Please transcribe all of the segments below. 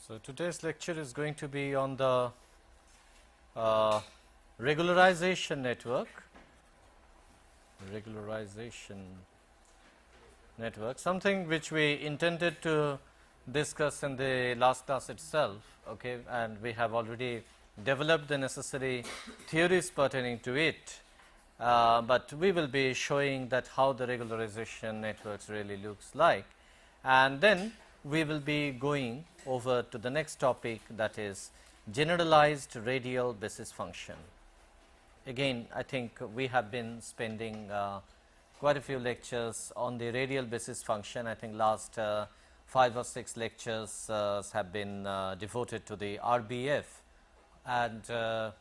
So, today's lecture is going to be on the regularization network, something which we intended to discuss in the last class itself, okay, and we have already developed the necessary theories pertaining to it, but we will be showing that how the regularization networks really looks like, and then we will be going over to the next topic, that is generalized radial basis function. Again, I think we have been spending quite a few lectures on the radial basis function. I think last 5 or 6 lectures have been devoted to the RBF, and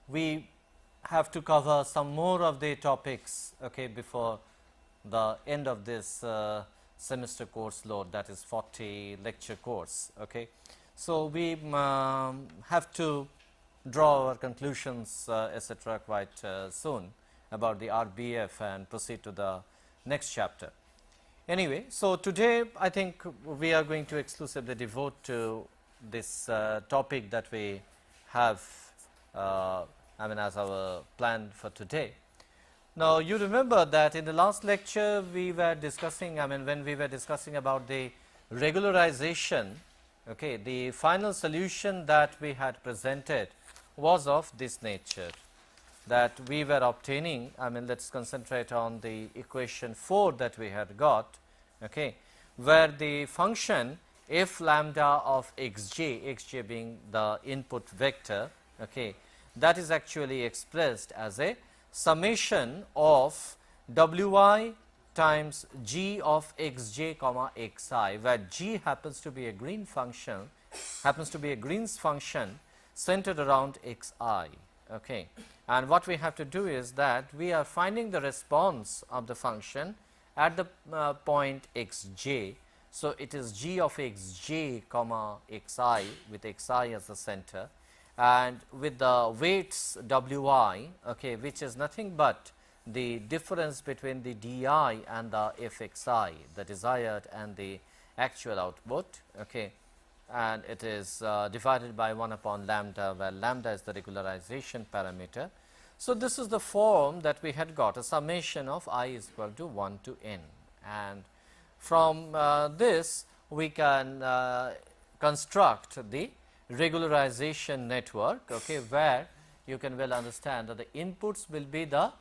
we have to cover some more of the topics, okay, before the end of this semester course load, that is 40 lecture course. Okay. So, we have to draw our conclusions etc. quite soon about the RBF and proceed to the next chapter. Anyway, so today I think we are going to exclusively devote to this topic that we have as our plan for today. Now, you remember that in the last lecture we were discussing, when we were discussing about the regularization, okay, the final solution that we had presented was of this nature, that we were obtaining, let us concentrate on the equation 4 that we had got, okay, where the function f lambda of xj being the input vector, okay, that is actually expressed as a summation of wi times g of xj comma xi, where g happens to be a Green's function, centered around xi. Okay. And what we have to do is that we are finding the response of the function at the point xj. So, it is g of xj comma xi with xi as the center, and with the weights wi, okay, which is nothing but the difference between the di and the fxi, the desired and the actual output, okay, and it is divided by 1 upon lambda, where lambda is the regularization parameter. So, this is the form that we had got, a summation of I is equal to 1 to n, and from this we can construct the regularization network, okay, where you can well understand that the inputs will be the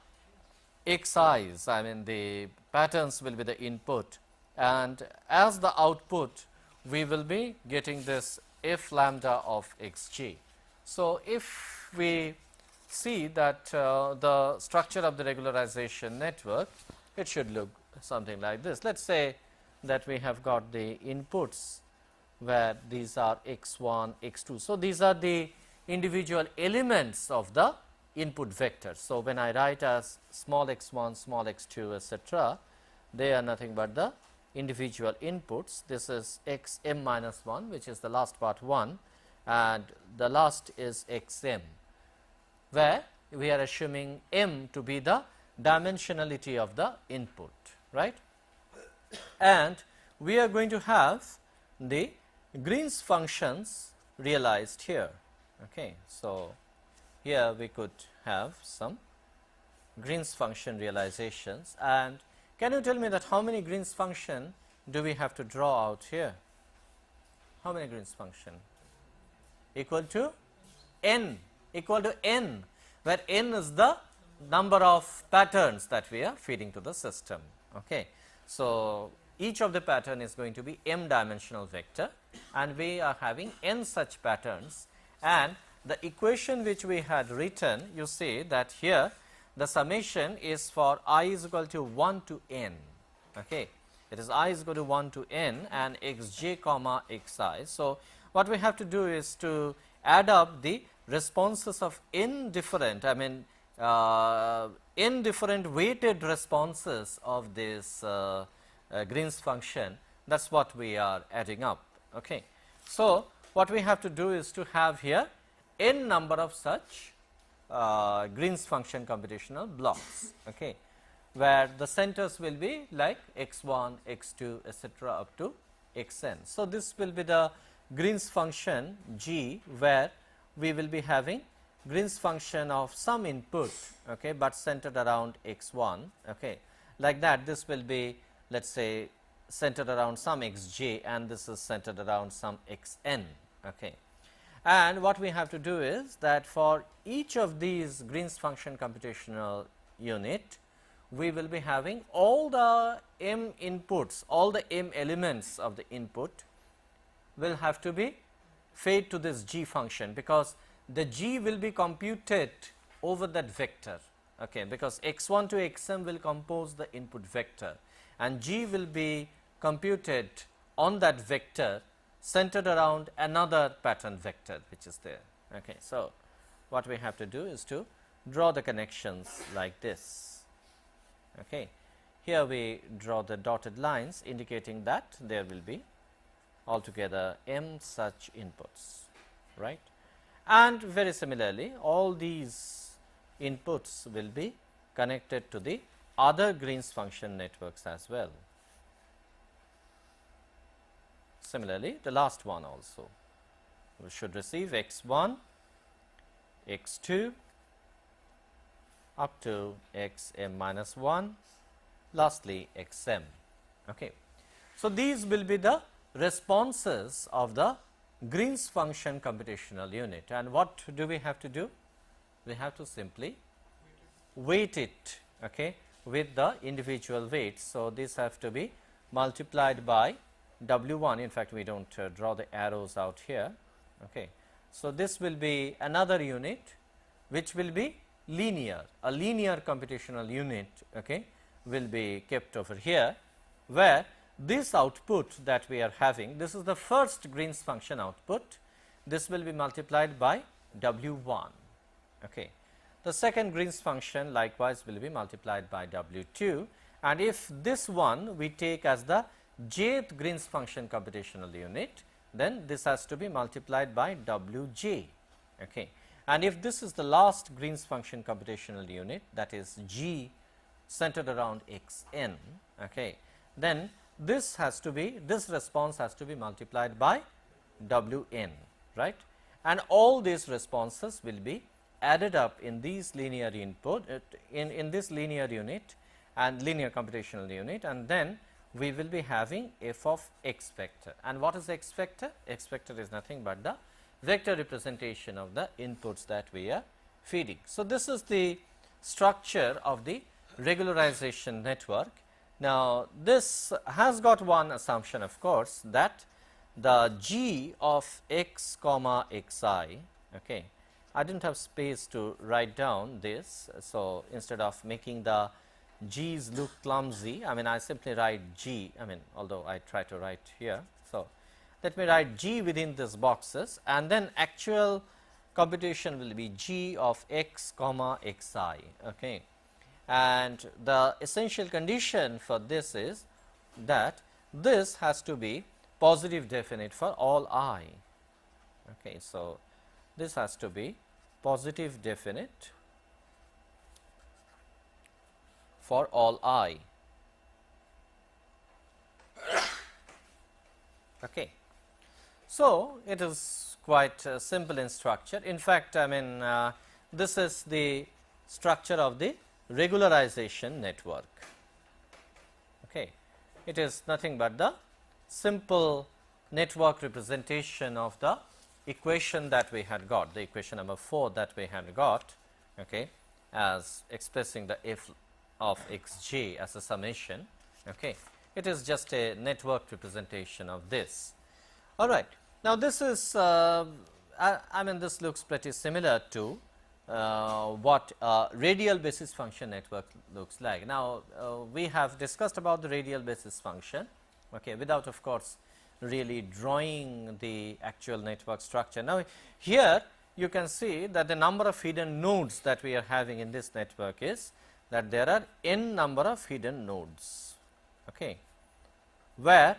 xi's, the patterns will be the input, and as the output we will be getting this f lambda of xj. So, if we see that the structure of the regularization network, it should look something like this. Let us say that we have got the inputs where these are x1, x2. So, these are the individual elements of the input vector. So, when I write as small x1, small x2 etc., they are nothing but the individual inputs. This is x m minus 1, which is the last part 1, and the last is x m, where we are assuming m to be the dimensionality of the input, right. And we are going to have the Green's functions realized here. Okay. So, here we could have some Green's function realizations, and can you tell me that how many Green's function do we have to draw out here? How many Green's function? Equal to n, where n is the number of patterns that we are feeding to the system. Okay. So, each of the pattern is going to be m dimensional vector, and we are having n such patterns, and the equation which we had written, you see that here the summation is for I is equal to 1 to n. Okay. It is I is equal to 1 to n and xj comma xi. So, what we have to do is to add up the responses of n different, I mean n different weighted responses of this Green's function. That is what we are adding up. Okay. So, what we have to do is to have here n number of such Green's function computational blocks, okay, where the centers will be like x1, x2, etc. up to xn. So, this will be the Green's function G, where we will be having Green's function of some input, okay, but centered around x1, okay. Like that, this will be, let us say, centered around some xj, and this is centered around some xn. Okay. And what we have to do is that for each of these Green's function computational unit, we will be having all the m inputs, all the m elements of the input will have to be fed to this g function, because the g will be computed over that vector, okay, because x1 to xm will compose the input vector, and g will be computed on that vector centered around another pattern vector which is there. Okay. So, what we have to do is to draw the connections like this. Okay. Here we draw the dotted lines indicating that there will be altogether m such inputs, right. And very similarly, all these inputs will be connected to the other Green's function networks as well. Similarly, the last one also, we should receive x1, x2 up to xm minus 1, lastly xm. Okay. So, these will be the responses of the Green's function computational unit, and what do we have to do? We have to simply weight it, okay, with the individual weights. So, these have to be multiplied by W1. In fact, we do not draw the arrows out here. Okay. So, this will be another unit which will be linear, a linear computational unit, okay, will be kept over here, where this output that we are having, this is the first Green's function output, this will be multiplied by W1. Okay. The second Green's function likewise will be multiplied by W2, and if this one we take as the jth Green's function computational unit, then this has to be multiplied by Wj. Okay. And if this is the last Green's function computational unit, that is G centered around xn, okay, then this has to be, this response has to be multiplied by Wn, right, and all these responses will be added up in these linear input in this linear unit and linear computational unit, and then we will be having f of x vector. And what is x vector? X vector is nothing but the vector representation of the inputs that we are feeding. So, this is the structure of the regularization network. Now, this has got one assumption, of course, that the g of x comma xi, okay, I did not have space to write down this. So, instead of making the g's look clumsy, I mean I simply write g, I mean although I try to write here. So, let me write g within these boxes, and then actual computation will be g of x comma xi, okay. And the essential condition for this is that this has to be positive definite for all I. Okay. So, this has to be positive definite for all I. Okay. So, it is quite simple in structure. In fact, I mean this is the structure of the regularization network. Okay. It is nothing but the simple network representation of the equation that we had got, the equation number 4 that we had got, okay, as expressing the f of xj as a summation Okay. It is just a network representation of this. All right. Now, this is I mean this looks pretty similar to what radial basis function network looks like. Now, we have discussed about the radial basis function, okay, without of course really drawing the actual network structure. Now, here you can see that the number of hidden nodes that we are having in this network is that there are n number of hidden nodes, okay, where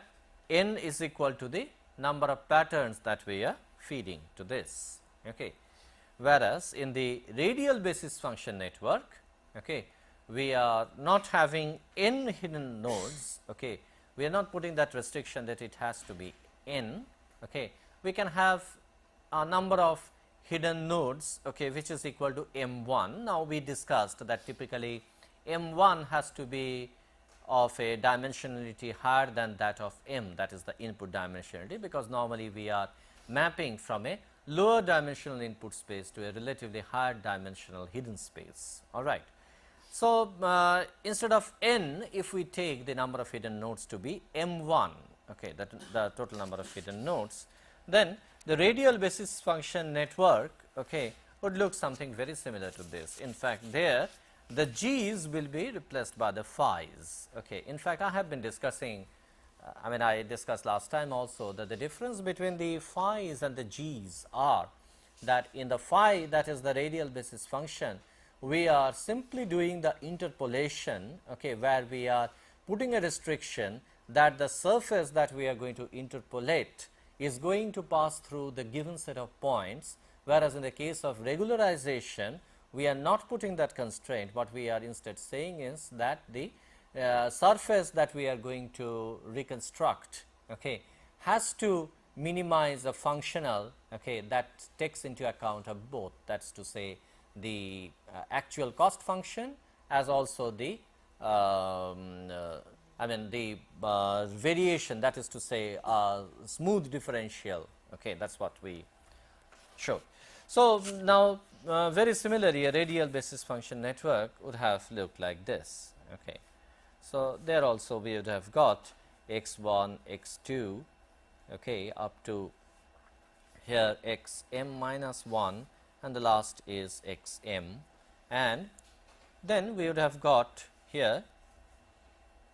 n is equal to the number of patterns that we are feeding to this. Okay. Whereas, in the radial basis function network, okay, we are not having n hidden nodes, okay, we are not putting that restriction that it has to be n. Okay. We can have a number of hidden nodes, okay, which is equal to m1. Now, we discussed that typically m1 has to be of a dimensionality higher than that of m, that is the input dimensionality, because normally we are mapping from a lower dimensional input space to a relatively higher dimensional hidden space. All right. So, instead of n, if we take the number of hidden nodes to be m1, okay, that the total number of hidden nodes, then the radial basis function network, okay, would look something very similar to this. In fact, there the g's will be replaced by the phi's. Okay. In fact, I have been discussing, I mean I discussed last time also that the difference between the phi's and the g's are that in the phi, that is the radial basis function, we are simply doing the interpolation, okay, where we are putting a restriction that the surface that we are going to interpolate is going to pass through the given set of points, whereas in the case of regularization, we are not putting that constraint. What we are instead saying is that the surface that we are going to reconstruct, okay, has to minimize a functional, okay, that takes into account of both, that is to say the actual cost function as also the I mean the variation, that is to say smooth differential, okay, that is what we showed. So, now very similarly a radial basis function network would have looked like this. Okay. So, there also we would have got x1, x2, okay, up to here x m minus 1 and the last is x m, and then we would have got here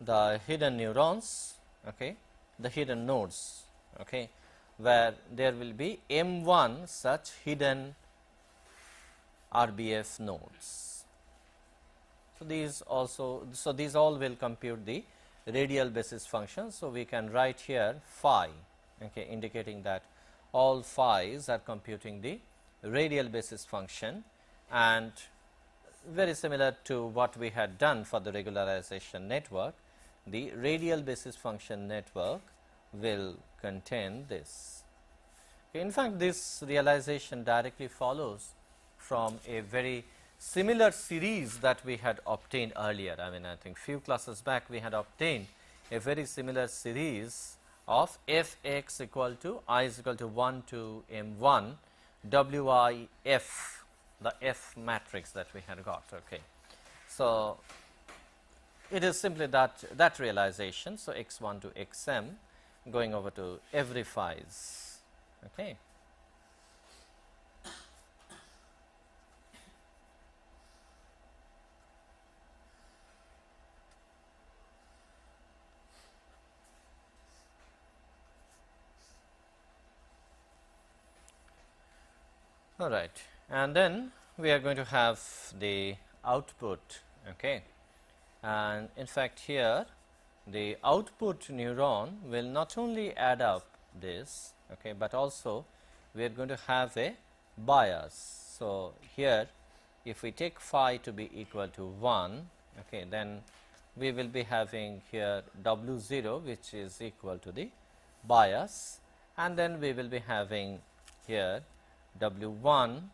the hidden neurons, okay, the hidden nodes, okay, where there will be m1 such hidden RBF nodes. So, these also, so these all will compute the radial basis function. So, we can write here phi, okay, indicating that all phi's are computing the radial basis function, and very similar to what we had done for the regularization network, the radial basis function network will contain this. In fact, this realization directly follows from a very similar series that we had obtained earlier. I mean, I think few classes back we had obtained a very similar series of f x equal to I is equal to 1 to m1 w I f, the f matrix that we had got. Okay. So, it is simply that realization. So, x1 to xm going over to every phi's. Okay. All right, and then we are going to have the output, okay, and in fact here the output neuron will not only add up this, okay, but also we are going to have a bias. So, here if we take phi to be equal to 1, okay, then we will be having here W 0 which is equal to the bias, and then we will be having here W 1,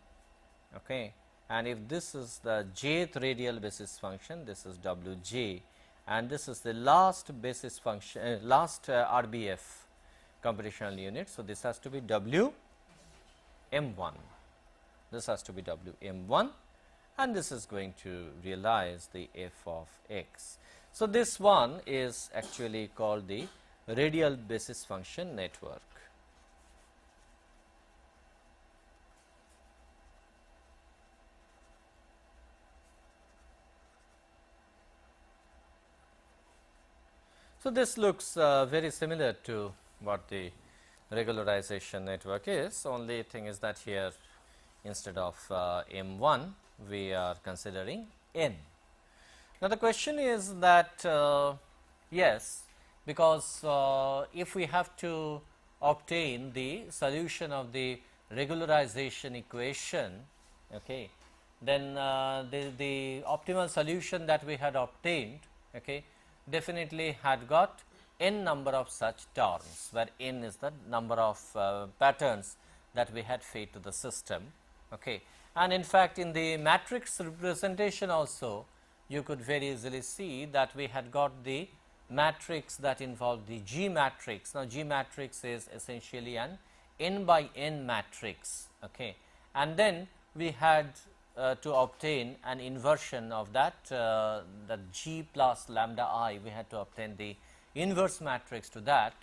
okay, and if this is the jth radial basis function, this is W j, and this is the last basis function, last RBF computational unit. So, this has to be W m 1, this has to be W m 1, and this is going to realize the f of x. So, this one is actually called the radial basis function network. So, this looks very similar to what the regularization network is, only thing is that here instead of M1 we are considering N. Now, the question is that yes, because if we have to obtain the solution of the regularization equation, okay, then the optimal solution that we had obtained, okay, definitely had got n number of such terms, where n is the number of patterns that we had fed to the system. Okay. And in fact, in the matrix representation also, you could very easily see that we had got the matrix that involved the G matrix. Now, G matrix is essentially an n by n matrix, okay. And then we had to obtain an inversion of that, the G plus lambda I, we had to obtain the inverse matrix to that,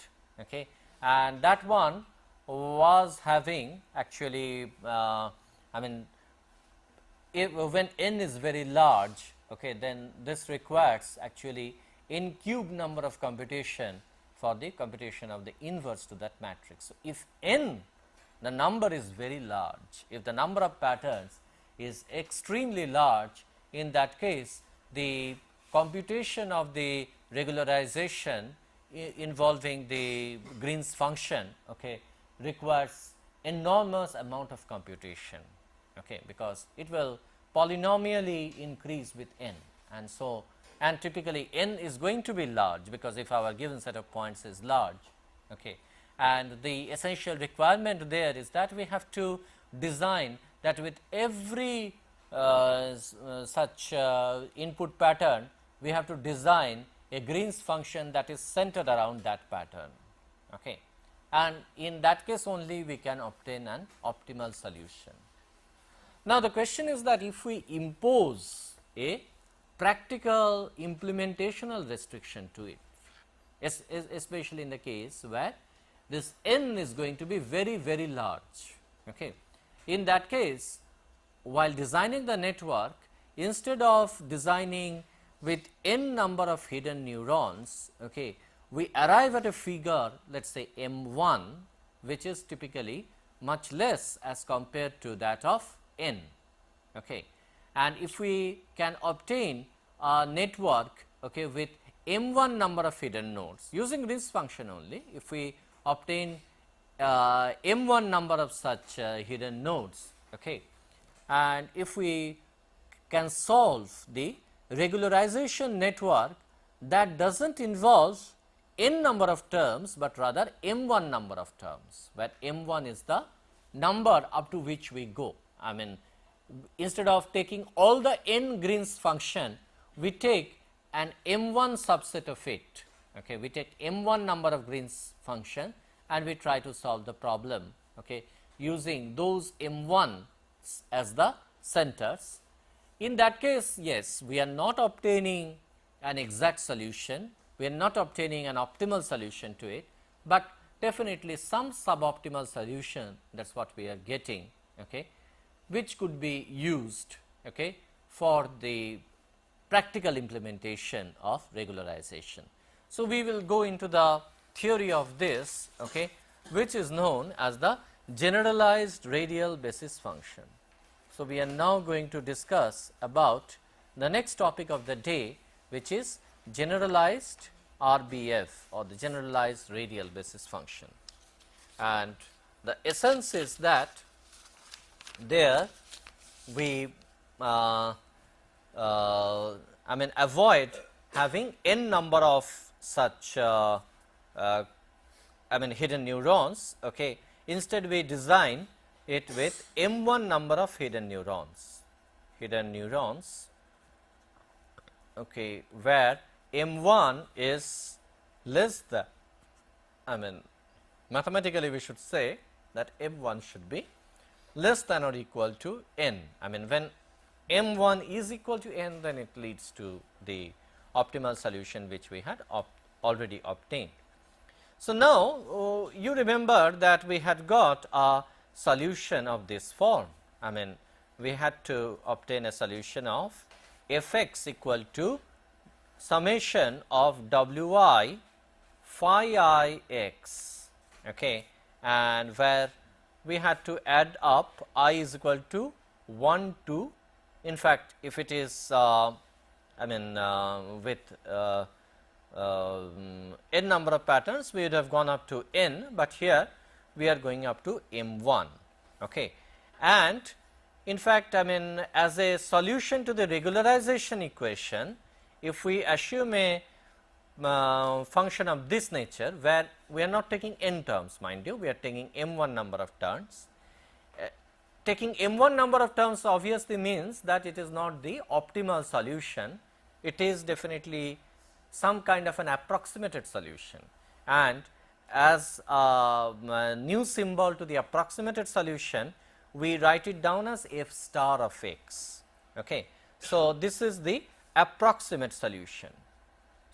okay. And that one was having actually, I mean, when n is very large, okay, then this requires actually n cube number of computation for the computation of the inverse to that matrix. So, if n, the number is very large, if the number of patterns is extremely large, in that case the computation of the regularization involving the Green's function, okay, requires enormous amount of computation, okay, because it will polynomially increase with n. And so, and typically n is going to be large, because if our given set of points is large, okay, and the essential requirement there is that we have to design that with every such input pattern, we have to design a Green's function that is centered around that pattern, okay. And in that case only we can obtain an optimal solution. Now, the question is that if we impose a practical implementational restriction to it, especially in the case where this n is going to be very, very large, okay. In that case, while designing the network, instead of designing with n number of hidden neurons, okay, we arrive at a figure, let us say M1, which is typically much less as compared to that of n, okay. And if we can obtain a network, okay, with M1 number of hidden nodes using this function only, if we obtain M1 number of such hidden nodes, okay, and if we can solve the regularization network that does not involve n number of terms, but rather M1 number of terms, where M1 is the number up to which we go. I mean, instead of taking all the n Green's function, we take an M1 subset of it, okay. We take M1 number of Green's function and we try to solve the problem, okay, using those M1 as the centers. In that case, yes, we are not obtaining an exact solution, we are not obtaining an optimal solution to it, but definitely some suboptimal solution, that is what we are getting, okay, which could be used, okay, for the practical implementation of regularization. So, we will go into the theory of this, okay, which is known as the generalized radial basis function. So, we are now going to discuss about the next topic of the day, which is generalized RBF, or the generalized radial basis function. And the essence is that there we I mean avoid having n number of such I mean hidden neurons, okay. Instead we design it with M1 number of hidden neurons, okay, where M1 is less than, I mean mathematically we should say that M1 should be less than or equal to n. I mean when M1 is equal to n, then it leads to the optimal solution which we had already obtained. So, now you remember that we had got a solution of this form. I mean, we had to obtain a solution of f x equal to summation of w I phi I x, okay, and where we had to add up I is equal to 1 to, in fact, if it is I mean with n number of patterns, we would have gone up to n, but here we are going up to m1, okay. And in fact, I mean, as a solution to the regularization equation, if we assume a function of this nature, where we are not taking n terms, mind you, we are taking m1 number of terms. Taking m1 number of terms obviously means that it is not the optimal solution, it is definitely some kind of an approximated solution, and as a new symbol to the approximated solution, we write it down as f star of x, okay. So, this is the approximate solution.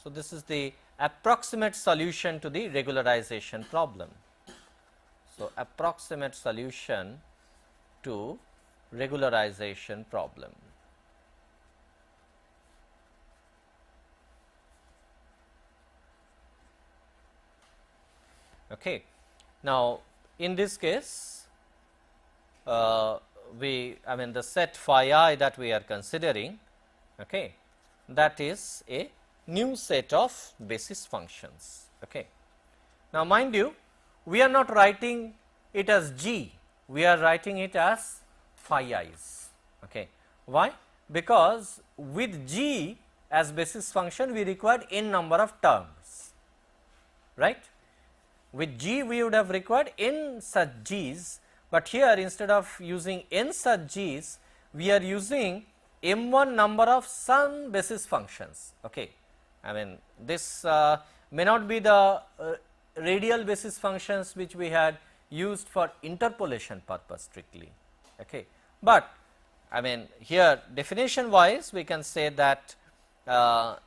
So, this is the approximate solution to the regularization problem. So, approximate solution to regularization problem. Okay. Now, in this case, I mean the set phi I that we are considering, okay, that is a new set of basis functions. Okay. Now, mind you, we are not writing it as G, we are writing it as phi i's. Okay. Why? Because with G as basis function, we required n number of terms, right. With G we would have required n such G's, but here instead of using n such G's, we are using m1 number of some basis functions. Okay. I mean, this may not be the radial basis functions which we had used for interpolation purpose strictly, okay. But I mean, here definition wise we can say that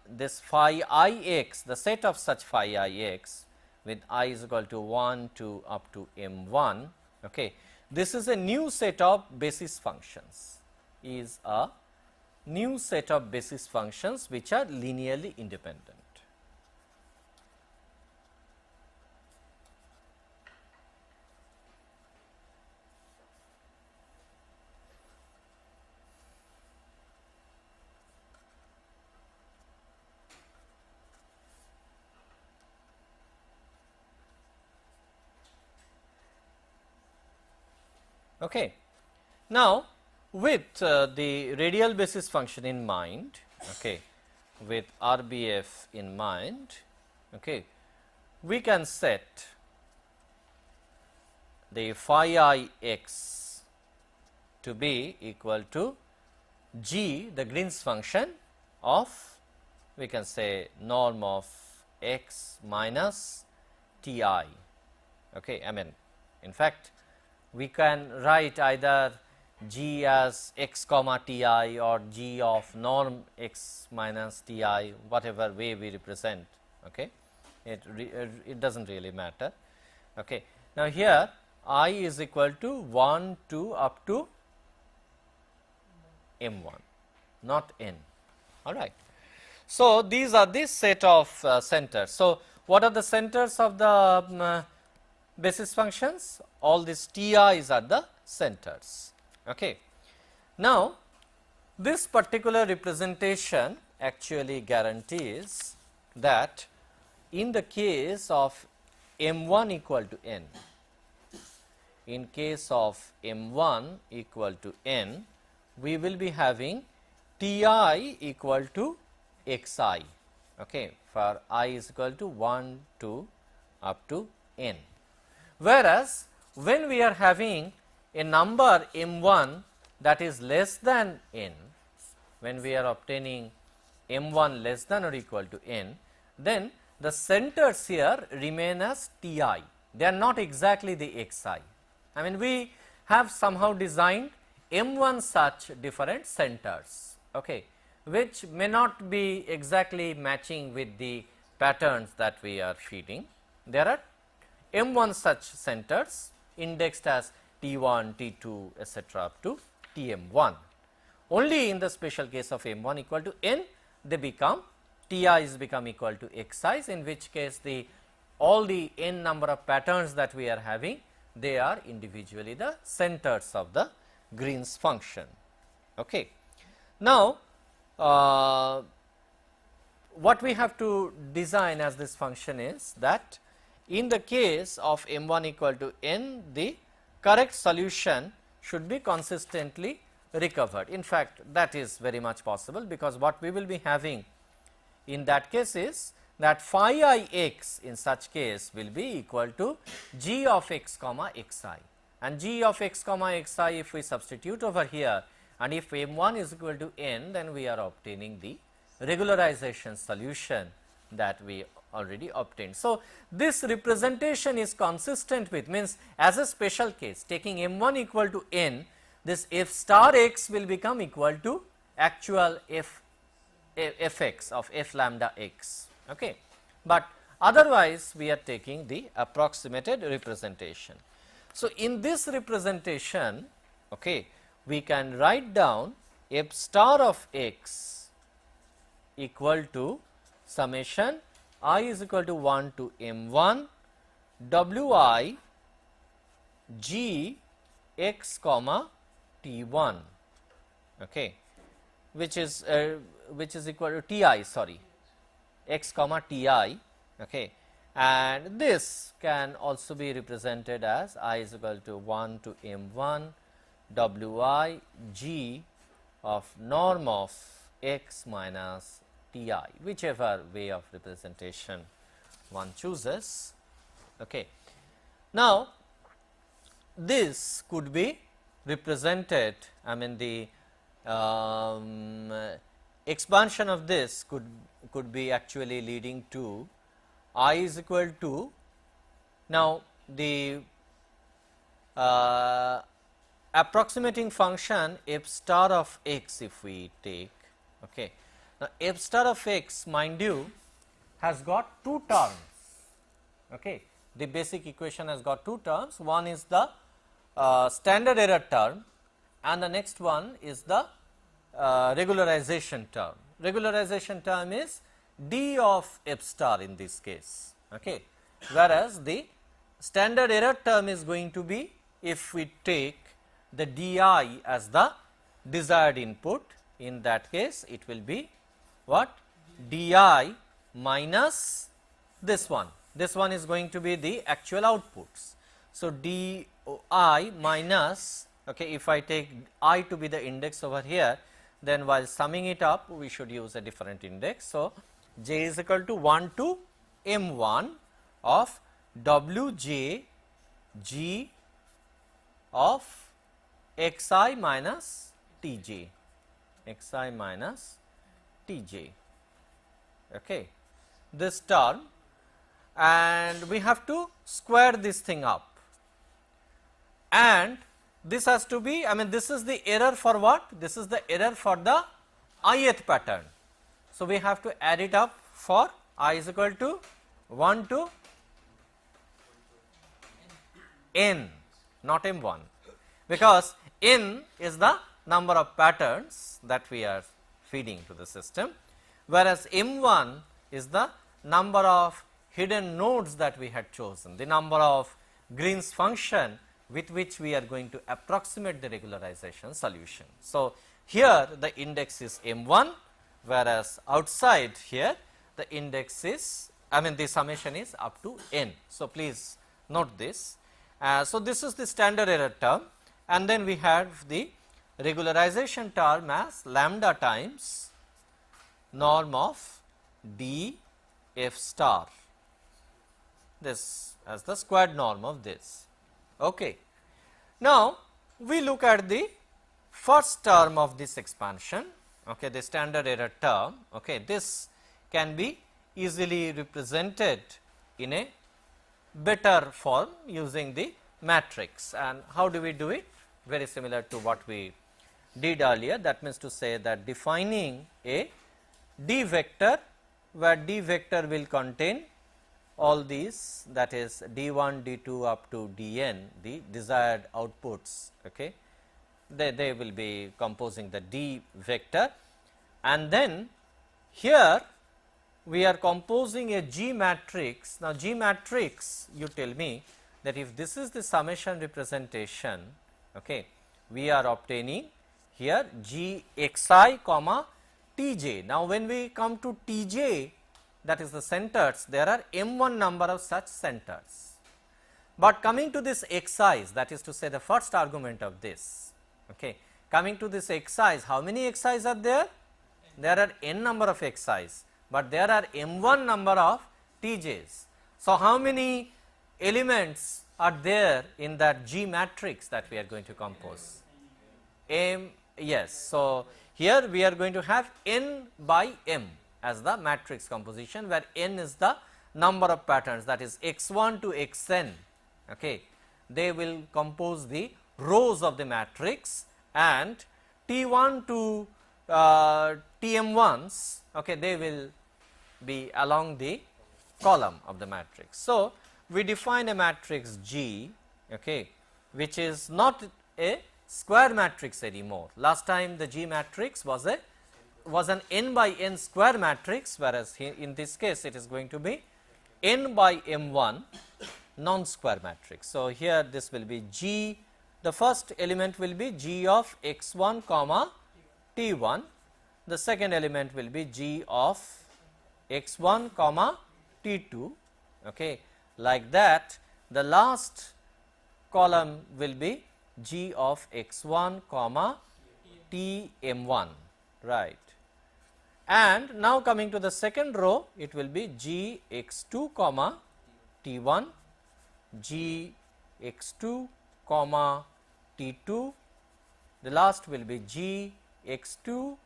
this phi I x, the set of such phi I x with I is equal to 1 to up to m1, okay. This is a new set of basis functions, is a new set of basis functions which are linearly independent. Okay. Now, with the radial basis function in mind, okay, with RBF in mind, okay, we can set the phi I x to be equal to G, the Green's function of, we can say, norm of x minus T I. Okay. I mean, in fact, we can write either G as x comma T I or G of norm x minus T I, whatever way we represent, okay. It does not really matter. Okay. Now, here I is equal to 1 to up to m1, not n, all right. So, these are the set of centers. So, what are the centers of the basis functions? All these T i's are the centers. Okay. Now, this particular representation actually guarantees that in the case of m1 equal to n, in case of m1 equal to n, we will be having T I equal to x I, okay, for I is equal to 1 to up to n. Whereas, when we are having a number m1 that is less than n, when we are obtaining m1 less than or equal to n, then the centers here remain as T I, they are not exactly the x I. I mean, we have somehow designed m1 such different centers, okay. which may not be exactly matching with the patterns that we are feeding. There are M1 such centers indexed as T1, T2 etc. up to Tm1. Only in the special case of M1 equal to n, they become Ti's become equal to Xi's, in which case the all the n number of patterns that we are having, they are individually the centers of the Green's function. Okay. Now, what we have to design as this function is that in the case of M1 equal to n, the correct solution should be consistently recovered. In fact, that is very much possible, because what we will be having in that case is that phi I x in such case will be equal to g of x comma xi, and g of x comma xi if we substitute over here, and if M1 is equal to n, then we are obtaining the regularization solution that we already obtained. So, this representation is consistent with, means as a special case taking M1 equal to n, this f star x will become equal to actual fx of f lambda x. Okay. But otherwise we are taking the approximated representation. So, in this representation, okay, we can write down f star of x equal to summation I is equal to 1 to M1 Wi g x comma T1, okay, which is equal to Ti, sorry, x comma Ti, okay, and this can also be represented as I is equal to 1 to M1 Wi g of norm of x minus Ti, whichever way of representation one chooses. Okay. Now, this could be represented, I mean the expansion of this could be actually leading to I is equal to, now the approximating function f star of x if we take, okay. Now, f star of x, mind you, has got two terms, okay. The basic equation has got two terms, one is the standard error term and the next one is the regularization term. Regularization term is d of f star in this case, okay, whereas the standard error term is going to be, if we take the di as the desired input, in that case it will be what, di minus this one is going to be the actual outputs. So, di minus, okay, if I take I to be the index over here, then while summing it up we should use a different index. So, j is equal to 1 to M1 of Wj g of xi minus Tj, xi minus Tj, okay, this term, and we have to square this thing up, and this has to be, I mean this is the error for what? This is the error for the ith pattern. So, we have to add it up for I is equal to 1 to n, not M1, because n is the number of patterns that we are feeding to the system, whereas M1 is the number of hidden nodes that we had chosen, the number of Green's function with which we are going to approximate the regularization solution. So, here the index is M1, whereas outside here the index is, I mean the summation is up to n. So, please note this. So, this is the standard error term, and then we have the regularization term as lambda times norm of d f star, this as the squared norm of this. Okay. Now, we look at the first term of this expansion, okay, the standard error term. Okay, this can be easily represented in a better form using the matrix. And how do we do it? Very similar to what we did earlier, that means to say that defining a D vector, where D vector will contain all these, that is D1, D2 up to Dn, the desired outputs. Okay. They will be composing the D vector, and then here we are composing a G matrix. Now, G matrix, you tell me that if this is the summation representation, okay, we are obtaining here G xi comma Tj. Now, when we come to Tj, that is the centers, there are m1 number of such centers. But coming to this xi's, that is to say the first argument of this, okay, coming to this xi's, how many xi's are there? There are n number of xi's, but there are m1 number of Tj's. So, how many elements are there in that G matrix that we are going to compose? Yes. So, here we are going to have n by m as the matrix composition, where n is the number of patterns, that is x1 to xn. Okay. They will compose the rows of the matrix, and T1 to Tm1s, okay, they will be along the column of the matrix. So, we define a matrix G, okay, which is not a square matrix anymore. Last time the G matrix was an n by n square matrix, whereas in this case it is going to be n by m1 non square matrix. So, here this will be G, the first element will be G of x1 comma T1, the second element will be G of x1 comma T2, okay. Like that, the last column will be G of x1 comma Tm1, right. And now coming to the second row, it will be G x2 comma T1, G x2 comma T2, the last will be G x2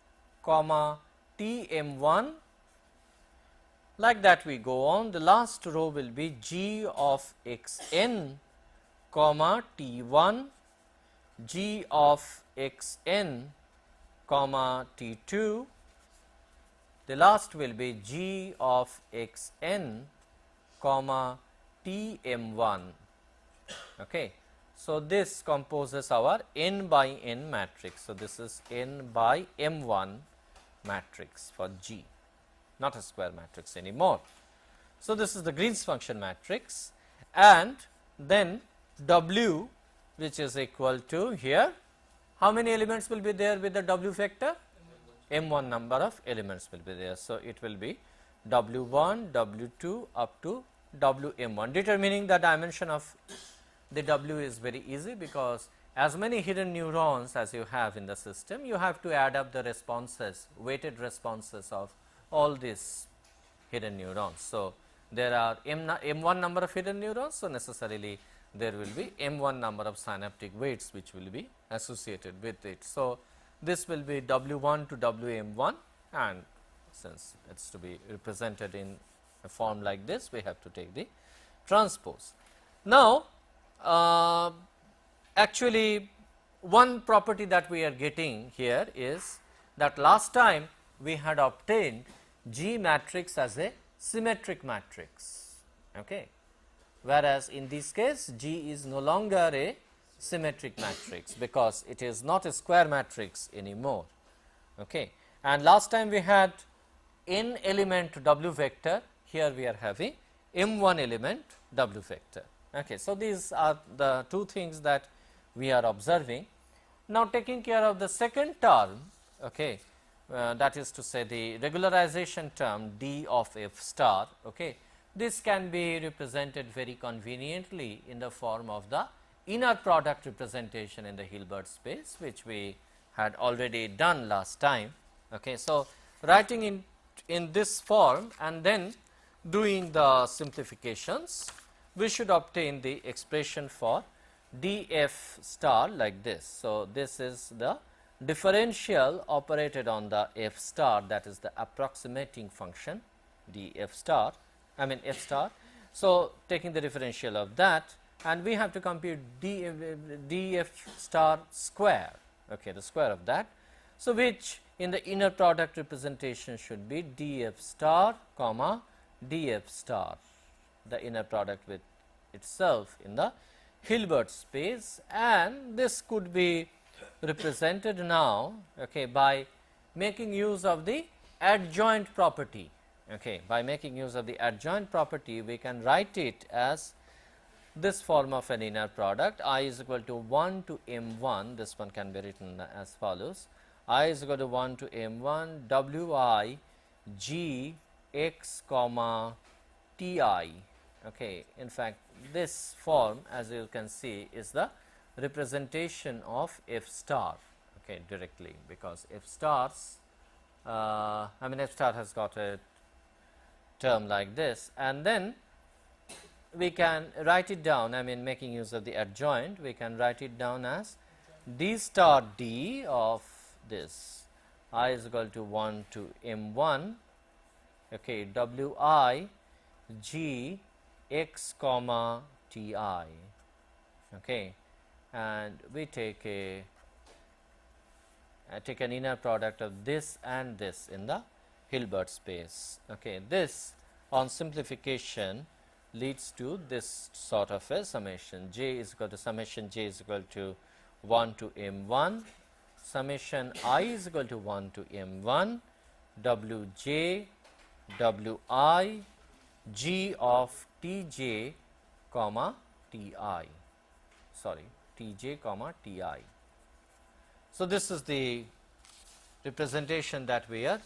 comma Tm1. Like that we go on. The last row will be G of xn comma T1, G of xn comma T2, the last will be G of xn comma Tm1. Okay. So, this composes our n by n matrix. So, this is n by m1 matrix for G, not a square matrix anymore. So, this is the Green's function matrix, and then W, which is equal to here, how many elements will be there with the W vector? M1 number of elements will be there. So, it will be W1, W2 up to Wm1. Determining the dimension of the W is very easy, because as many hidden neurons as you have in the system, you have to add up the responses, weighted responses of all these hidden neurons. So, there are M1 number of hidden neurons. So, necessarily there will be M1 number of synaptic weights which will be associated with it. So, this will be W1 to Wm1, and since it is to be represented in a form like this, we have to take the transpose. Now, actually one property that we are getting here is that last time we had obtained G matrix as a symmetric matrix, okay, whereas in this case G is no longer a symmetric matrix, because it is not a square matrix anymore. Okay. And last time we had n element W vector, here we are having m1 element W vector. Okay. So, these are the two things that we are observing. Now, taking care of the second term, okay, that is to say the regularization term D of f star. Okay. This can be represented very conveniently in the form of the inner product representation in the Hilbert space, which we had already done last time. Okay. So, writing in this form and then doing the simplifications, we should obtain the expression for df star like this. So, this is the differential operated on the f star, that is the approximating function df star, I mean f star. So, taking the differential of that, and we have to compute df star square. okay, the square of that. So, which in the inner product representation should be df star comma df star, the inner product with itself in the Hilbert space, and this could be represented now, okay, by making use of the adjoint property. Okay, by making use of the adjoint property, we can write it as this form of an inner product. I is equal to 1 to m1, this one can be written as follows: I is equal to 1 to m1 wi g x comma ti. Okay, in fact, this form, as you can see, is the representation of f star, okay, directly, because f stars, I mean f star has got a term like this, and then we can write it down, I mean making use of the adjoint, we can write it down as d star d of this I is equal to 1 to m1, okay, wi g x comma ti, okay, and we take an inner product of this and this in the Hilbert space. Okay, this on simplification leads to this sort of a summation: j is equal to summation j is equal to 1 to m1 summation I is equal to 1 to m1 wj wi g of tj comma ti, sorry, tj comma ti. So, this is the representation that we are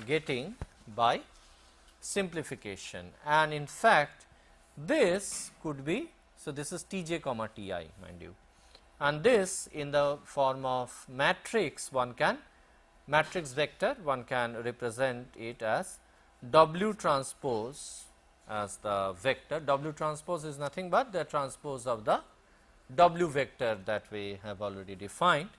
getting by simplification, and in fact, this could be, so this is tj comma ti, mind you, and this in the form of matrix, one can matrix vector, one can represent it as W transpose as the vector. W transpose is nothing but the transpose of the W vector that we have already defined,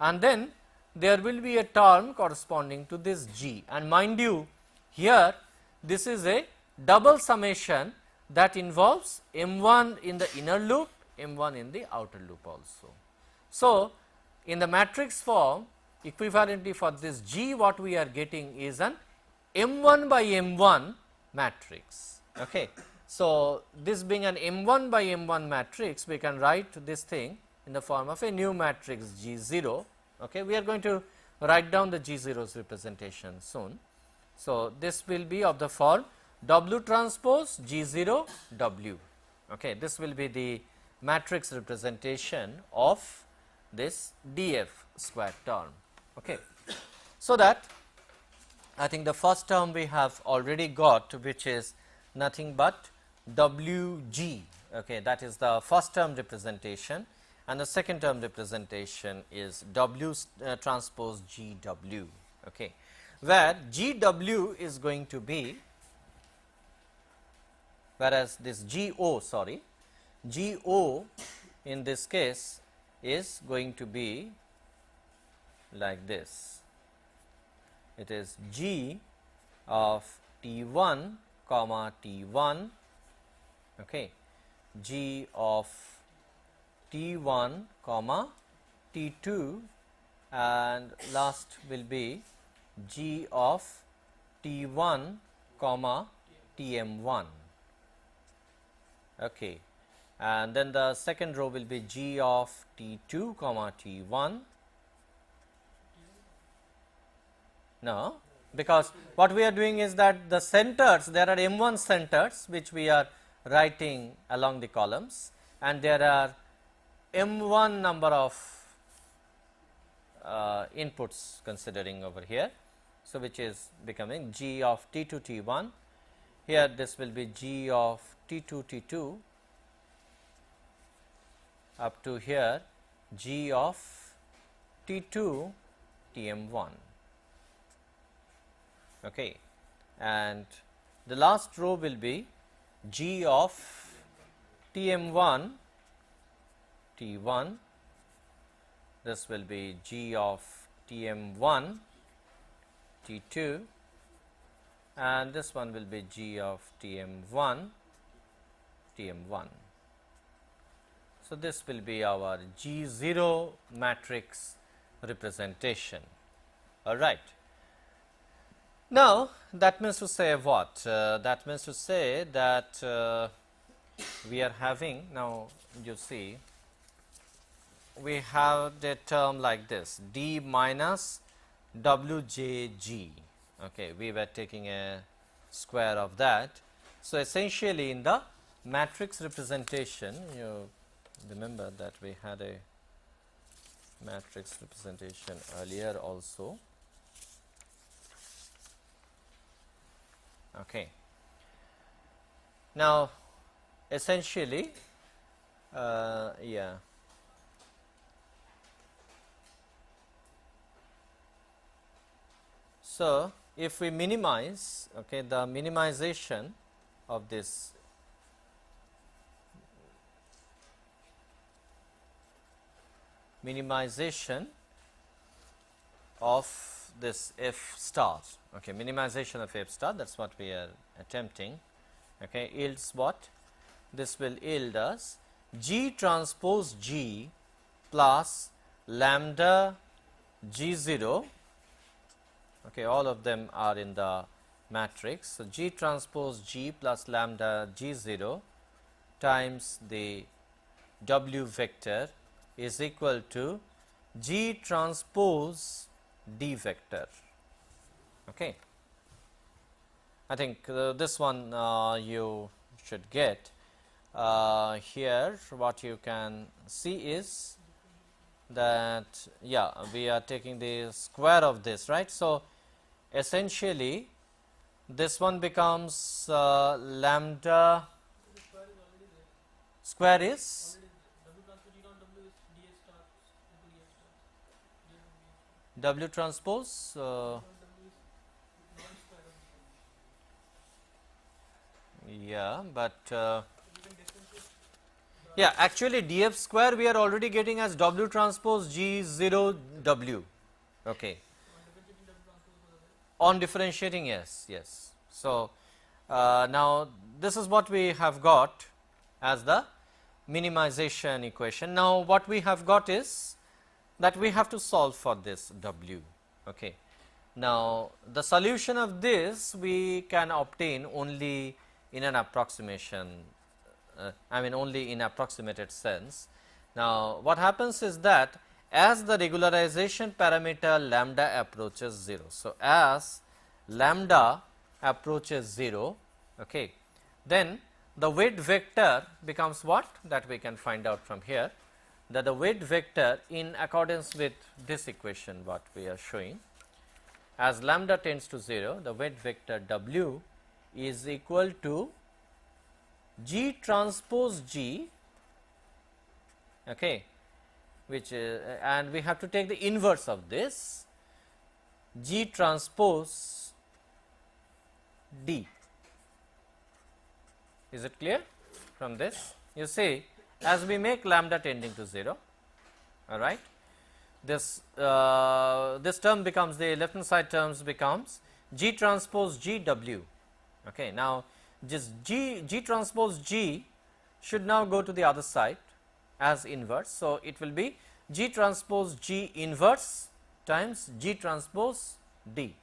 and then there will be a term corresponding to this G, and mind you, here this is a double summation that involves M1 in the inner loop, M1 in the outer loop also. So, in the matrix form, equivalently for this G, what we are getting is an M1 by M1 matrix. Okay. So, this being an M1 by M1 matrix, we can write this thing in the form of a new matrix G0. Okay. We are going to write down the G0's representation soon. So, this will be of the form W transpose G0 W. Okay. This will be the matrix representation of this df square term. Okay. So, that I think the first term we have already got, which is nothing but Wg, okay, that is the first term representation, and the second term representation is W transpose Gw, okay, where Gw is going to be, whereas this Go, sorry, Go in this case is going to be like this. It is G of T1 comma T1, okay, G of T1 comma T2, and last will be G of T1 comma Tm1, okay, and then the second row will be G of T2 comma T1. No, because what we are doing is that the centers, there are M1 centers which we are writing along the columns, and there are M1 number of inputs considering over here. So, which is becoming G of T2 T1, here this will be G of T2 T2 up to here G of T2 Tm1. Okay, and the last row will be G of Tm1 T1, this will be G of Tm1 T2, and this one will be G of Tm1 Tm1. So, this will be our G0 matrix representation. All right. Now, that means to say what? That means to say that we are having, now you see, we have the term like this, d minus wjg. Okay, we were taking a square of that. So, essentially in the matrix representation, you remember that we had a matrix representation earlier also. Okay. Now, essentially, yeah. So, if we minimize, okay, the minimization of this f star, okay, minimization of f star, that is what we are attempting, okay, yields what? This will yield us G transpose G plus lambda G0, okay, all of them are in the matrix. So, G transpose G plus lambda G0 times the W vector is equal to G transpose D vector. Okay. I think this one you should get. Here what you can see is that, yeah, we are taking the square of this, right. So, essentially this one becomes lambda square is W transpose yeah, but yeah, actually df square we are already getting as W transpose G 0 W. Okay. On differentiating, yes, yes. So, now this is what we have got as the minimization equation. Now, what we have got is that we have to solve for this W. Okay. Now, the solution of this we can obtain only in an approximation, I mean only in approximated sense. Now, what happens is that as the regularization parameter lambda approaches 0. So, as lambda approaches 0, okay, then the weight vector becomes what? That we can find out from here, that the weight vector in accordance with this equation what we are showing, as lambda tends to 0, the weight vector W is equal to G transpose G, okay, which and we have to take the inverse of this, G transpose D. Is it clear from this? You see, as we make lambda tending to 0, all right, this this term becomes, the left hand side terms becomes G transpose G W. Okay. Now, just G transpose G should now go to the other side as inverse. So, it will be G transpose G inverse times G transpose D.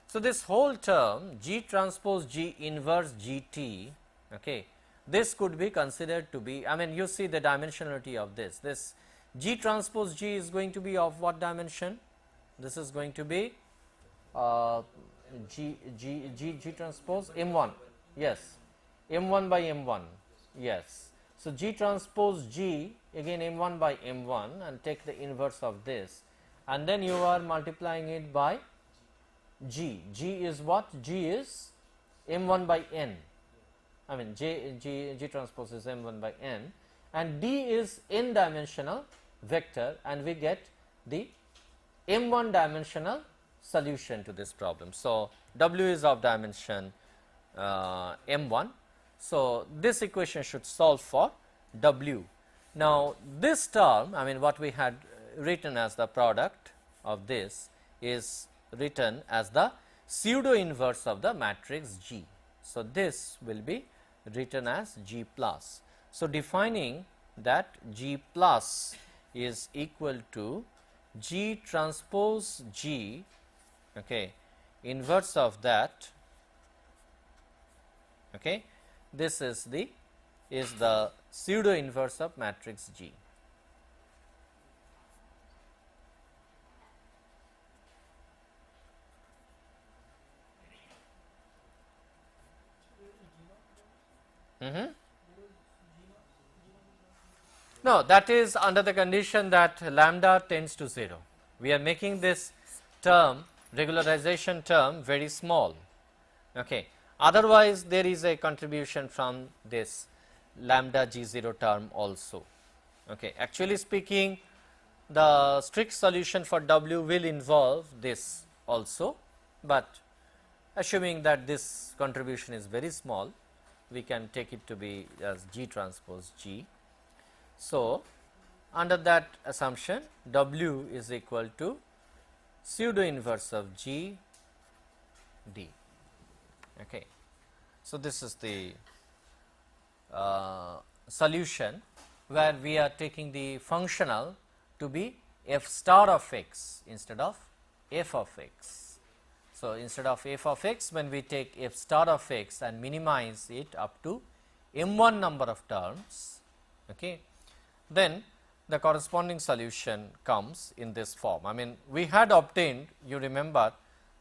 So, this whole term G transpose G inverse G T, okay, this could be considered to be, I mean you see the dimensionality of this. This G transpose G is going to be of what dimension? This is going to be G transpose M1, yes, M1 by M1, yes. So, G transpose G again M1 by M1 and take the inverse of this, and then you are multiplying it by G. G is what? G is M1 by N, I mean G transpose is M1 by N, and D is n dimensional vector, and we get the M1 dimensional solution to this problem. So, W is of dimension M1. So, this equation should solve for W. Now, this term, I mean what we had written as the product of this is written as the pseudo inverse of the matrix G. So, this will be written as G plus. So, defining that G plus is equal to G transpose G, okay, inverse of that, okay, this is the pseudo inverse of matrix G. No, that is under the condition that lambda tends to 0. We are making this term, regularization term, very small. Okay. Otherwise, there is a contribution from this lambda G0 term also. Okay. Actually speaking, the strict solution for W will involve this also, but assuming that this contribution is very small, we can take it to be as G transpose G. So, under that assumption, W is equal to pseudo inverse of G D. Okay. So, this is the solution where we are taking the functional to be f star of x instead of f of x. So, instead of f of x, when we take f star of x and minimize it up to m1 number of terms, okay, then the corresponding solution comes in this form. I mean, we had obtained, you remember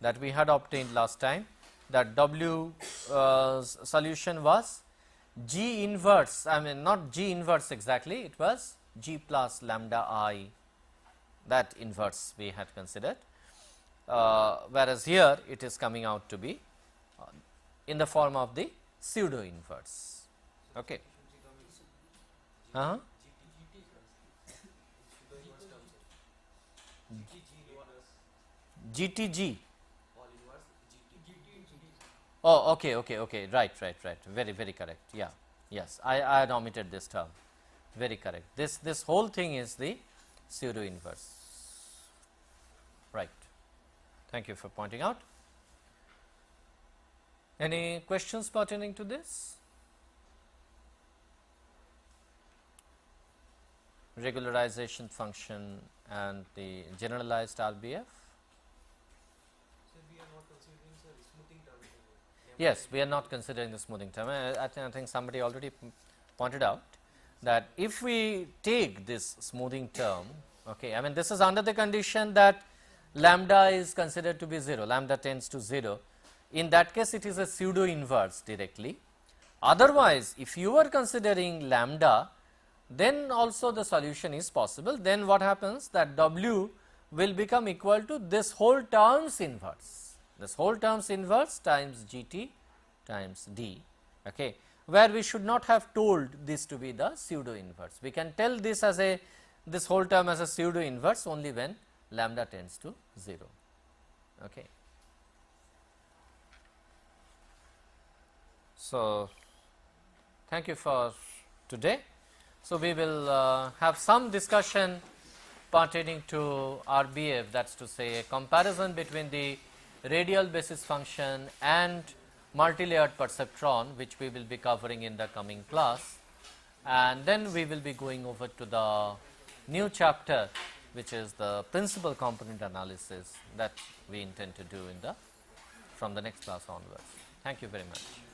that we had obtained last time that W solution was G inverse, I mean not G inverse exactly, it was G plus lambda I, that inverse we had considered, whereas here it is coming out to be in the form of the pseudo inverse. Okay. GTG. Oh, okay, right, very correct. Yeah, yes, I had omitted this term. Very correct. This whole thing is the pseudo inverse. Right. Thank you for pointing out. Any questions pertaining to this? Regularization function and the generalized RBF. Yes, we are not considering the smoothing term. I think somebody already pointed out that if we take this smoothing term, okay, I mean this is under the condition that lambda is considered to be 0, lambda tends to 0. In that case, it is a pseudo inverse directly. Otherwise, if you are considering lambda, then also the solution is possible. Then what happens, that W will become equal to this whole term's inverse, this whole term's inverse times GT times D, okay, where we should not have told this to be the pseudo inverse. We can tell this as a, this whole term as a pseudo inverse only when lambda tends to 0. Okay. So, thank you for today. So, we will have some discussion pertaining to RBF, that is to say a comparison between the radial basis function and multilayered perceptron, which we will be covering in the coming class, and then we will be going over to the new chapter, which is the principal component analysis, that we intend to do in the from the next class onwards. Thank you very much.